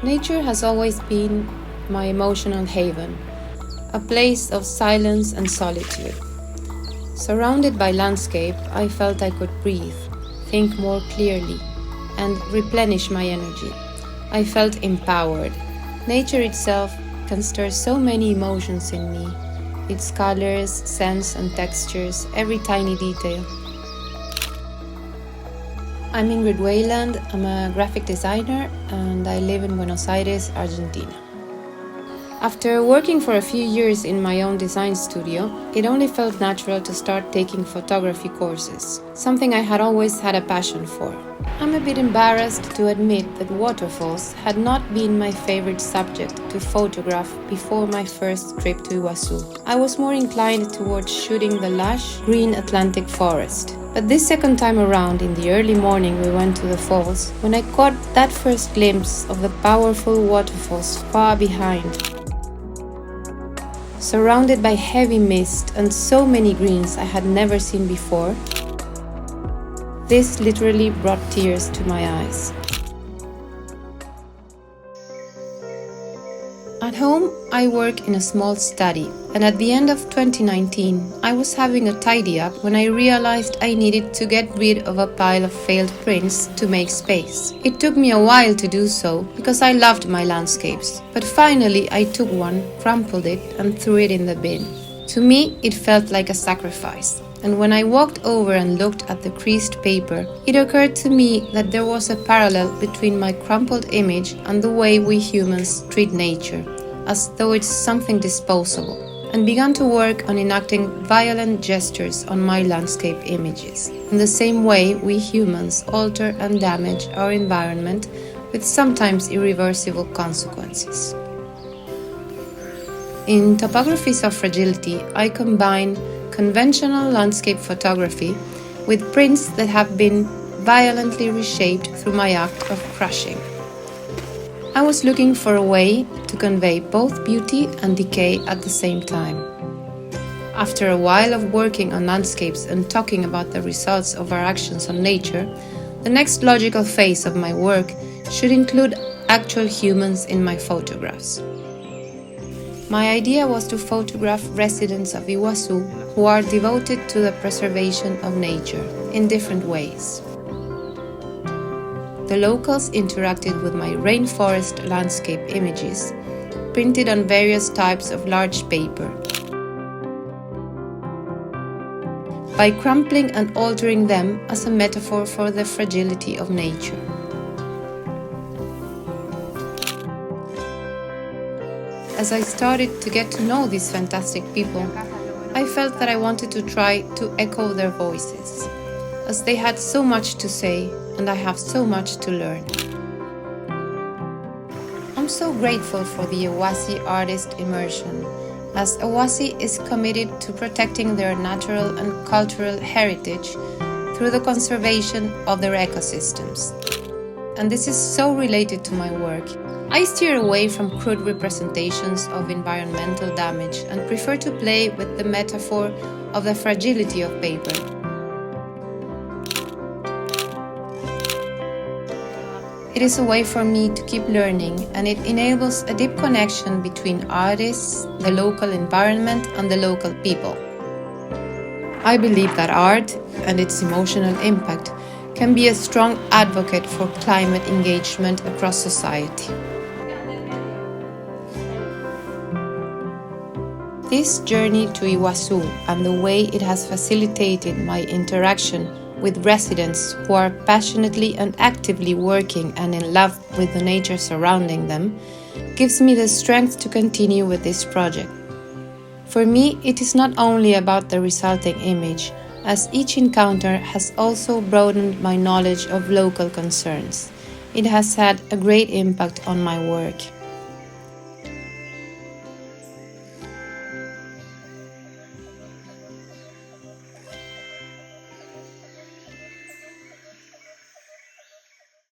Nature has always been my emotional haven, a place of silence and solitude. Surrounded by landscape, I felt I could breathe, think more clearly, and replenish my energy. I felt empowered. Nature itself can stir so many emotions in me, its colors, scents, and textures, every tiny detail. I'm Ingrid Weyland, I'm a graphic designer and I live in Buenos Aires, Argentina. After working for a few years in my own design studio, it only felt natural to start taking photography courses, something I had always had a passion for. I'm a bit embarrassed to admit that waterfalls had not been my favorite subject to photograph before my first trip to Iguazu. I was more inclined towards shooting the lush, green Atlantic forest. But this second time around, in the early morning we went to the falls, when I caught that first glimpse of the powerful waterfalls far behind. Surrounded by heavy mist and so many greens I had never seen before, this literally brought tears to my eyes. At home, I work in a small study, and at the end of 2019, I was having a tidy up when I realized I needed to get rid of a pile of failed prints to make space. It took me a while to do so because I loved my landscapes, but finally I took one, crumpled it, and threw it in the bin. To me, it felt like a sacrifice. And when I walked over and looked at the creased paper, it occurred to me that there was a parallel between my crumpled image and the way we humans treat nature, as though it's something disposable, and began to work on enacting violent gestures on my landscape images, in the same way we humans alter and damage our environment with sometimes irreversible consequences. In Topographies of Fragility, I combine conventional landscape photography with prints that have been violently reshaped through my act of crushing. I was looking for a way to convey both beauty and decay at the same time. After a while of working on landscapes and talking about the results of our actions on nature, the next logical phase of my work should include actual humans in my photographs. My idea was to photograph residents of Iguazu who are devoted to the preservation of nature in different ways. The locals interacted with my rainforest landscape images, printed on various types of large paper. By crumpling and altering them as a metaphor for the fragility of nature. As I started to get to know these fantastic people, I felt that I wanted to try to echo their voices, as they had so much to say and I have so much to learn. I'm so grateful for the Awasi Artist Immersion, as Awasi is committed to protecting their natural and cultural heritage through the conservation of their ecosystems. And this is so related to my work. I steer away from crude representations of environmental damage and prefer to play with the metaphor of the fragility of paper. It is a way for me to keep learning, and it enables a deep connection between artists, the local environment, and the local people. I believe that art and its emotional impact can be a strong advocate for climate engagement across society. This journey to Iguazu and the way it has facilitated my interaction with residents who are passionately and actively working and in love with the nature surrounding them gives me the strength to continue with this project. For me, it is not only about the resulting image, as each encounter has also broadened my knowledge of local concerns. It has had a great impact on my work.